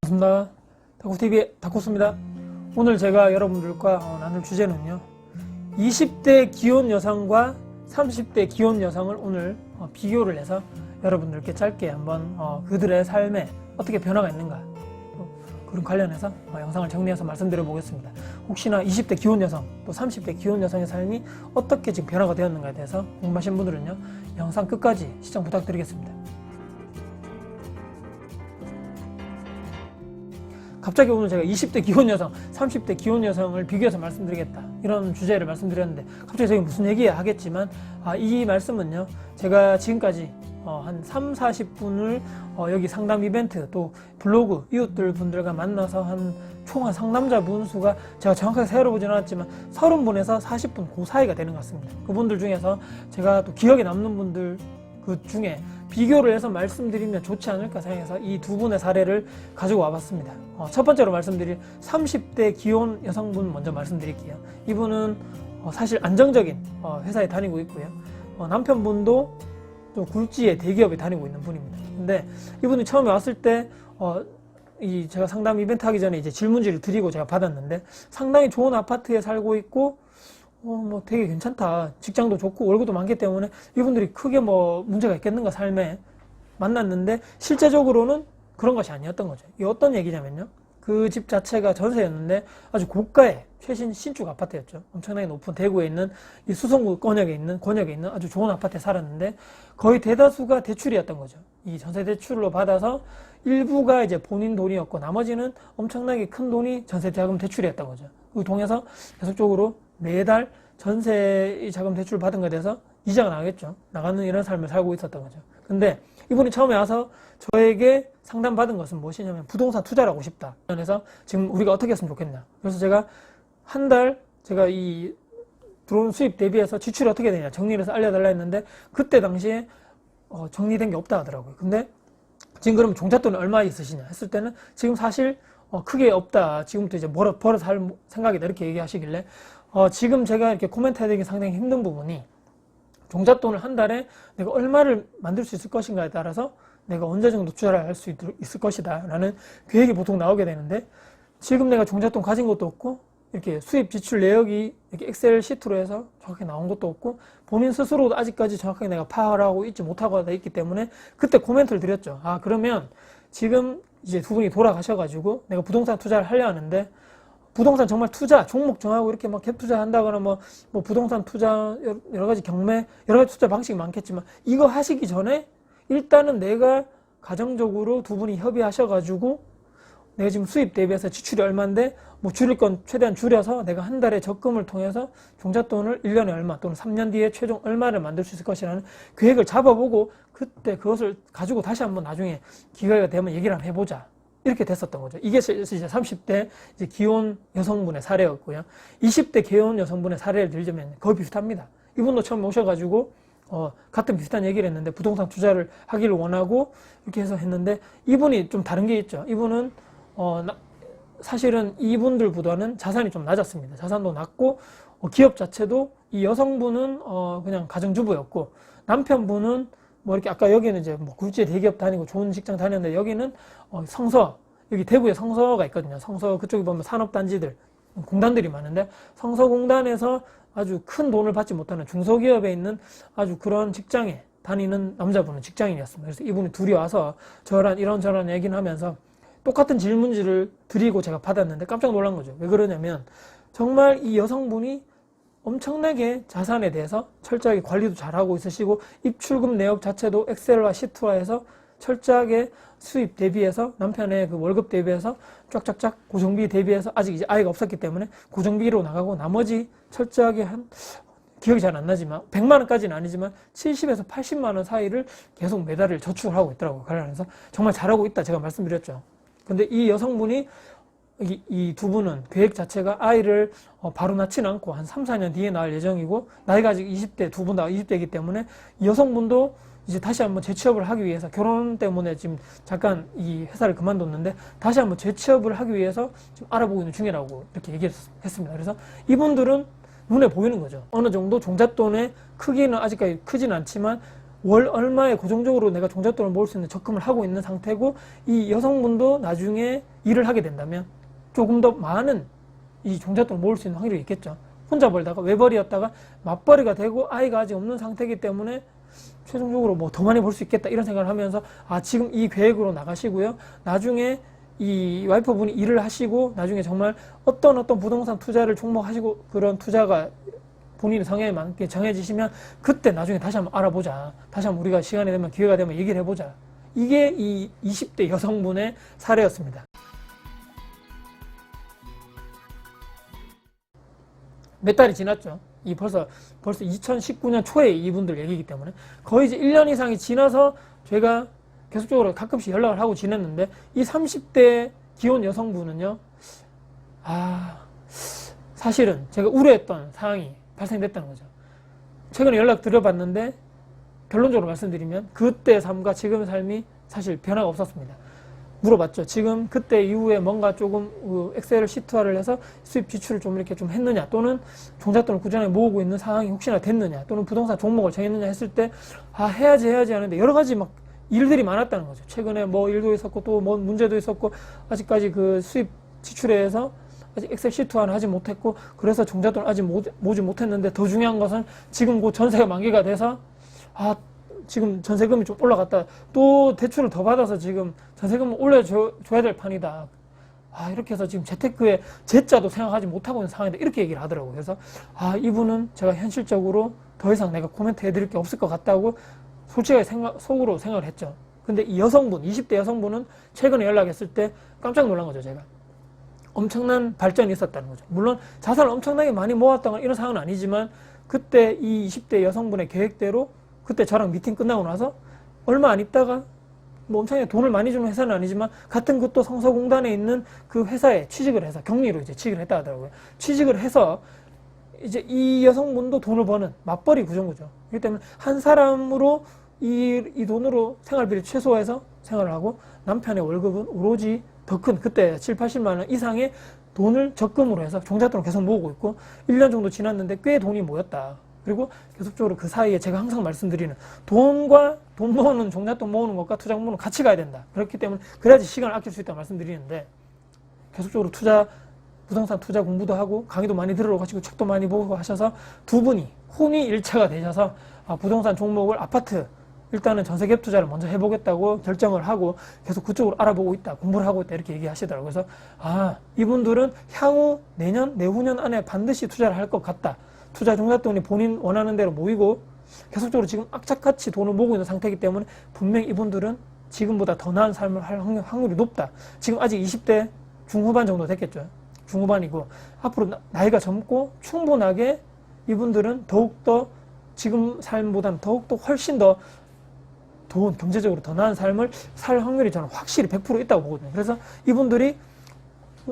반갑습니다. 다쿠TV의 다쿠스입니다. 오늘 제가 여러분들과 나눌 주제는요, 20대 기혼 여성과 30대 기혼 여성을 오늘 비교를 해서 여러분들께 짧게 한번 그들의 삶에 어떻게 변화가 있는가, 그런 관련해서 영상을 정리해서 말씀드려 보겠습니다. 혹시나 20대 기혼 여성 또 30대 기혼 여성의 삶이 어떻게 지금 변화가 되었는가에 대해서 궁금하신 분들은요, 영상 끝까지 시청 부탁드리겠습니다. 갑자기 오늘 제가 20대 기혼 여성, 30대 기혼 여성을 비교해서 말씀드리겠다, 이런 주제를 말씀드렸는데 갑자기 저게 무슨 얘기야 하겠지만, 이 말씀은요, 제가 지금까지 한 3-40분을 여기 상담 이벤트 또 블로그 이웃들 분들과 만나서 총 상담자분 수가 제가 정확하게 세어보지는 않았지만 30분에서 40분 그 사이가 되는 것 같습니다. 그분들 중에서 제가 또 기억에 남는 분들 그 중에 비교를 해서 말씀드리면 좋지 않을까 생각해서 이 두 분의 사례를 가지고 와봤습니다. 첫 번째로 말씀드릴 30대 기혼 여성분 먼저 말씀드릴게요. 이분은 사실 안정적인 회사에 다니고 있고요. 남편분도 또 굴지의 대기업에 다니고 있는 분입니다. 근데 이분이 처음에 왔을 때 제가 상담 이벤트 하기 전에 이제 질문지를 드리고 제가 받았는데, 상당히 좋은 아파트에 살고 있고 뭐 되게 괜찮다, 직장도 좋고 월급도 많기 때문에 이분들이 크게 뭐 문제가 있겠는가 삶에 만났는데, 실제적으로는 그런 것이 아니었던 거죠. 이게 어떤 얘기냐면요, 그 집 자체가 전세였는데 아주 고가의 최신 신축 아파트였죠. 엄청나게 높은 대구에 있는 이 수성구 권역에 있는 아주 좋은 아파트에 살았는데, 거의 대다수가 대출이었던 거죠. 이 전세 대출로 받아서 일부가 이제 본인 돈이었고 나머지는 엄청나게 큰 돈이 전세 자금 대출이었던 거죠. 그 통해서 계속적으로 매달 전세 자금 대출 받은 것에 대해서 이자가 나가겠죠. 나가는 이런 삶을 살고 있었던 거죠. 근데 이분이 처음에 와서 저에게 상담받은 것은 무엇이냐면, 부동산 투자를 하고 싶다. 그래서 지금 우리가 어떻게 했으면 좋겠냐. 그래서 제가 한 달 제가 이 들어온 수입 대비해서 지출이 어떻게 되냐 정리를 해서 알려달라 했는데, 그때 당시에 정리된 게 없다 하더라고요. 근데 지금 그러면 종잣돈이 얼마 있으시냐 했을 때는 지금 사실 크게 없다, 지금부터 이제 벌어서 할 생각이다, 이렇게 얘기하시길래 지금 제가 이렇게 코멘트 해드리기 상당히 힘든 부분이, 종잣돈을 한 달에 내가 얼마를 만들 수 있을 것인가에 따라서 내가 언제 정도 투자를 할 수 있을 것이다 라는 계획이 보통 나오게 되는데, 지금 내가 종잣돈 가진 것도 없고 이렇게 수입 지출 내역이 이렇게 엑셀 시트로 해서 정확하게 나온 것도 없고, 본인 스스로도 아직까지 정확하게 내가 파악을 하고 있지 못하고 하다 있기 때문에 그때 코멘트를 드렸죠. 그러면 지금 이제 두 분이 돌아가셔가지고 내가 부동산 투자를 하려 하는데, 부동산 정말 투자 종목 정하고 이렇게 막 갭 투자 한다거나 뭐 부동산 투자 여러 가지 경매 여러 가지 투자 방식이 많겠지만, 이거 하시기 전에 일단은 내가 가정적으로 두 분이 협의하셔가지고 내가 지금 수입 대비해서 지출이 얼마인데 뭐 줄일 건 최대한 줄여서 내가 한 달에 적금을 통해서 종잣돈을 1년에 얼마 또는 3년 뒤에 최종 얼마를 만들 수 있을 것이라는 계획을 잡아보고, 그때 그것을 가지고 다시 한번 나중에 기회가 되면 얘기를 한번 해보자, 이렇게 됐었던 거죠. 이게 이제 30대 이제 기혼 여성분의 사례였고요. 20대 기혼 여성분의 사례를 들자면 거의 비슷합니다. 이분도 처음 오셔가지고 같은 비슷한 얘기를 했는데, 부동산 투자를 하기를 원하고 이렇게 해서 했는데, 이분이 좀 다른 게 있죠. 이분은 사실은 이분들보다는 자산이 좀 낮았습니다. 자산도 낮고 기업 자체도, 이 여성분은 그냥 가정주부였고, 남편분은 뭐 이렇게 아까 여기는 이제 뭐 굴지의 대기업 다니고 좋은 직장 다녔는데, 여기는 성서, 여기 대구에 성서가 있거든요. 성서 그쪽에 보면 산업단지들, 공단들이 많은데, 성서공단에서 아주 큰 돈을 받지 못하는 중소기업에 있는 아주 그런 직장에 다니는 남자분은 직장인이었습니다. 그래서 이분이 둘이 와서 저랑 이런저런 얘기를 하면서 똑같은 질문지를 드리고 제가 받았는데 깜짝 놀란 거죠. 왜 그러냐면, 정말 이 여성분이 엄청나게 자산에 대해서 철저하게 관리도 잘하고 있으시고, 입출금 내역 자체도 엑셀과 시트화해서 철저하게 수입 대비해서 남편의 그 월급 대비해서 쫙쫙쫙 고정비 대비해서, 아직 이제 아이가 없었기 때문에 고정비로 나가고, 나머지 철저하게 기억이 잘 안 나지만 100만 원까지는 아니지만 70에서 80만 원 사이를 계속 매달을 저축을 하고 있더라고요. 관련해서 정말 잘하고 있다 제가 말씀드렸죠. 근데 이 여성분이, 이 두 분은 계획 자체가 아이를 바로 낳지는 않고 한 3-4년 뒤에 낳을 예정이고, 나이가 아직 20대, 두 분 다 20대이기 때문에 이 여성분도 이제 다시 한번 재취업을 하기 위해서, 결혼 때문에 지금 잠깐 이 회사를 그만뒀는데 다시 한번 재취업을 하기 위해서 지금 알아보고 있는 중이라고 이렇게 얘기했습니다. 그래서 이분들은 눈에 보이는 거죠. 어느 정도 종잣돈의 크기는 아직까지 크진 않지만 월 얼마에 고정적으로 내가 종잣돈을 모을 수 있는 적금을 하고 있는 상태고, 이 여성분도 나중에 일을 하게 된다면 조금 더 많은 이 종잣돈을 모을 수 있는 확률이 있겠죠. 혼자 벌다가 외벌이였다가 맞벌이가 되고 아이가 아직 없는 상태이기 때문에 최종적으로 뭐 더 많이 벌 수 있겠다 이런 생각을 하면서 지금 이 계획으로 나가시고요. 나중에 이 와이프분이 일을 하시고 나중에 정말 어떤 부동산 투자를 종목하시고 그런 투자가 본인의 성향에 맞게 정해지시면 그때 나중에 다시 한번 알아보자. 다시 한번 우리가 시간이 되면 기회가 되면 얘기를 해보자. 이게 이 20대 여성분의 사례였습니다. 몇 달이 지났죠. 벌써 2019년 초에 이분들 얘기이기 때문에 거의 이제 1년 이상이 지나서 제가 계속적으로 가끔씩 연락을 하고 지냈는데, 이 30대 기혼 여성분은요, 사실은 제가 우려했던 상황이 발생됐다는 거죠. 최근에 연락 드려봤는데 결론적으로 말씀드리면 그때의 삶과 지금의 삶이 사실 변화가 없었습니다. 물어봤죠. 지금 그때 이후에 뭔가 조금 엑셀을 시트화를 해서 수입 지출을 좀 이렇게 좀 했느냐, 또는 종잣돈을 꾸준하게 모으고 있는 상황이 혹시나 됐느냐, 또는 부동산 종목을 정했느냐 했을 때 해야지 하는데 여러 가지 막 일들이 많았다는 거죠. 최근에 뭐 일도 있었고 또 뭐 문제도 있었고 아직까지 그 수입 지출에 의해서 아직 엑셀 시트화는 하지 못했고, 그래서 종잣돈을 아직 모지 못했는데, 더 중요한 것은 지금 곧 전세가 만기가 돼서 지금 전세금이 좀 올라갔다, 또 대출을 더 받아서 지금 전세금을 올려줘야 될 판이다. 이렇게 해서 지금 재테크에 제자도 생각하지 못하고 있는 상황인데 이렇게 얘기를 하더라고요. 그래서 이분은 제가 현실적으로 더 이상 내가 코멘트 해드릴 게 없을 것 같다고 솔직하게 속으로 생각을 했죠. 근데 이 여성분, 20대 여성분은 최근에 연락했을 때 깜짝 놀란 거죠. 제가 엄청난 발전이 있었다는 거죠. 물론 자산을 엄청나게 많이 모았다거나 이런 상황은 아니지만, 그때 이 20대 여성분의 계획대로 그때 저랑 미팅 끝나고 나서 얼마 안 있다가 뭐 엄청나게 돈을 많이 주는 회사는 아니지만 같은 그또 성서공단에 있는 그 회사에 취직을 해서 격리로 이제 취직을 했다 하더라고요. 취직을 해서 이제 이 여성분도 돈을 버는 맞벌이 구조인 거죠. 그렇기 때문에 한 사람으로 이 돈으로 생활비를 최소화해서 생활을 하고, 남편의 월급은 오로지 더 큰 그때 7, 80만 원 이상의 돈을 적금으로 해서 종잣돈을 계속 모으고 있고, 1년 정도 지났는데 꽤 돈이 모였다. 그리고 계속적으로 그 사이에 제가 항상 말씀드리는 돈과 돈 모으는 종잣돈 모으는 것과 투자 모으는 같이 가야 된다. 그렇기 때문에 그래야지 시간을 아낄 수 있다고 말씀드리는데, 계속적으로 부동산 투자 공부도 하고 강의도 많이 들으러 가시고 책도 많이 보고 하셔서 두 분이 혼위일체가 되셔서 부동산 종목을 아파트 일단은 전세 갭 투자를 먼저 해보겠다고 결정을 하고 계속 그쪽으로 알아보고 있다, 공부를 하고 있다 이렇게 얘기하시더라고요. 그래서 이분들은 향후 내년, 내후년 안에 반드시 투자를 할 것 같다. 투자 종잣돈이 본인 원하는 대로 모이고 계속적으로 지금 악착같이 돈을 모으고 있는 상태이기 때문에 분명히 이분들은 지금보다 더 나은 삶을 할 확률이 높다. 지금 아직 20대 중후반 정도 됐겠죠. 중후반이고 앞으로 나이가 젊고 충분하게 이분들은 더욱더 지금 삶보다는 더욱더 훨씬 더 좋은, 경제적으로 더 나은 삶을 살 확률이 저는 확실히 100% 있다고 보거든요. 그래서 이분들이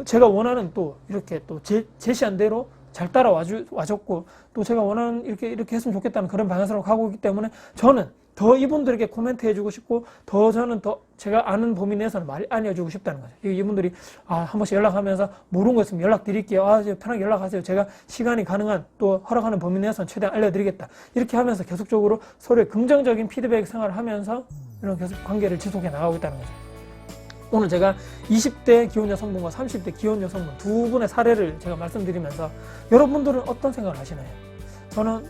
제가 원하는 또 이렇게 또 제시한 대로 잘 따라와줬고, 또 제가 원하는 이렇게 했으면 좋겠다는 그런 방향으로 가고 있기 때문에 저는 더 이분들에게 코멘트 해주고 싶고, 저는 더 제가 아는 범위 내에서는 많이 알려주고 싶다는 거죠. 이분들이 한 번씩 연락하면서 모르는 거 있으면 연락드릴게요. 편하게 연락하세요. 제가 시간이 가능한 또 허락하는 범위 내에서는 최대한 알려드리겠다. 이렇게 하면서 계속적으로 서로의 긍정적인 피드백 생활을 하면서 이런 계속 관계를 지속해 나가고 있다는 거죠. 오늘 제가 20대 기혼 여성분과 30대 기혼 여성분 두 분의 사례를 제가 말씀드리면서 여러분들은 어떤 생각을 하시나요? 저는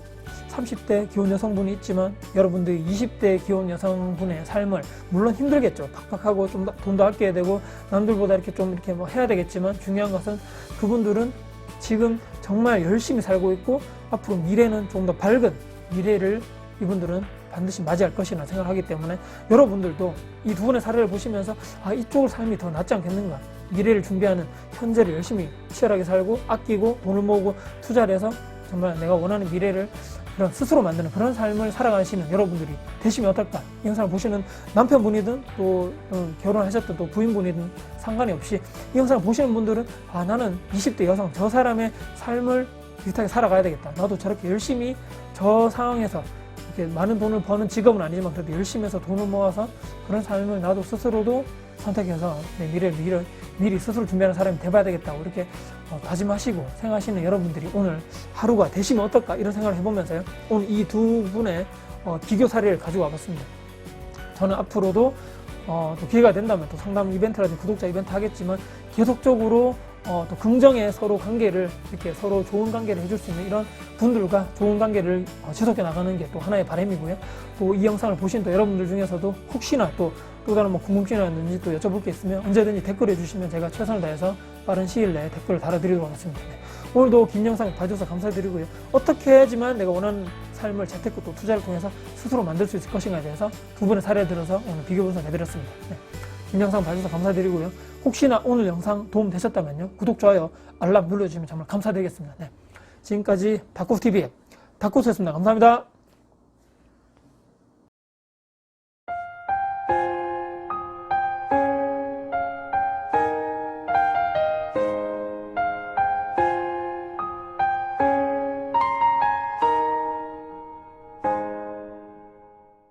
30대 기혼 여성분이 있지만 여러분들이 20대 기혼 여성분의 삶을 물론 힘들겠죠. 팍팍하고 좀 돈도 아껴야 되고 남들보다 이렇게 좀 이렇게 뭐 해야 되겠지만, 중요한 것은 그분들은 지금 정말 열심히 살고 있고 앞으로 미래는 좀 더 밝은 미래를 이분들은 반드시 맞이할 것이라 생각하기 때문에 여러분들도 이 두 분의 사례를 보시면서 이쪽을 삶이 더 낫지 않겠는가, 미래를 준비하는 현재를 열심히 치열하게 살고 아끼고 돈을 모으고 투자를 해서 정말 내가 원하는 미래를 그런 스스로 만드는 그런 삶을 살아가시는 여러분들이 되시면 어떨까. 이 영상을 보시는 남편분이든 또 결혼하셨던 또 부인분이든 상관이 없이 이 영상을 보시는 분들은 나는 20대 여성 저 사람의 삶을 비슷하게 살아가야 되겠다. 나도 저렇게 열심히 저 상황에서 이렇게 많은 돈을 버는 직업은 아니지만 그래도 열심히 해서 돈을 모아서 그런 삶을 나도 스스로도 선택해서 내 미래를 미리 스스로 준비하는 사람이 돼봐야 되겠다고 이렇게 다짐하시고 생각하시는 여러분들이 오늘 하루가 되시면 어떨까 이런 생각을 해보면서요. 오늘 이 두 분의 비교 사례를 가지고 와봤습니다. 저는 앞으로도 또 기회가 된다면 또 상담 이벤트라든지 구독자 이벤트 하겠지만 계속적으로 또 긍정의 서로 관계를 이렇게 서로 좋은 관계를 해줄 수 있는 이런 분들과 좋은 관계를 지속해 나가는 게 또 하나의 바람이고요. 또 이 영상을 보신 또 여러분들 중에서도 혹시나 또 다른 뭐 궁금증이라든지 또 여쭤볼 게 있으면 언제든지 댓글해 주시면 제가 최선을 다해서 빠른 시일 내에 댓글을 달아드리도록 하겠습니다. 네. 오늘도 긴 영상 봐주셔서 감사드리고요. 어떻게 해야지만 내가 원하는 삶을 재테크 또 투자를 통해서 스스로 만들 수 있을 것인가에 대해서 두 분의 사례를 들어서 오늘 비교 분석 해드렸습니다. 네. 긴 영상 봐주셔서 감사드리고요. 혹시나 오늘 영상 도움 되셨다면요. 구독, 좋아요, 알람 눌러주시면 정말 감사드리겠습니다. 네. 지금까지 다코TV의 다코스였습니다. 감사합니다.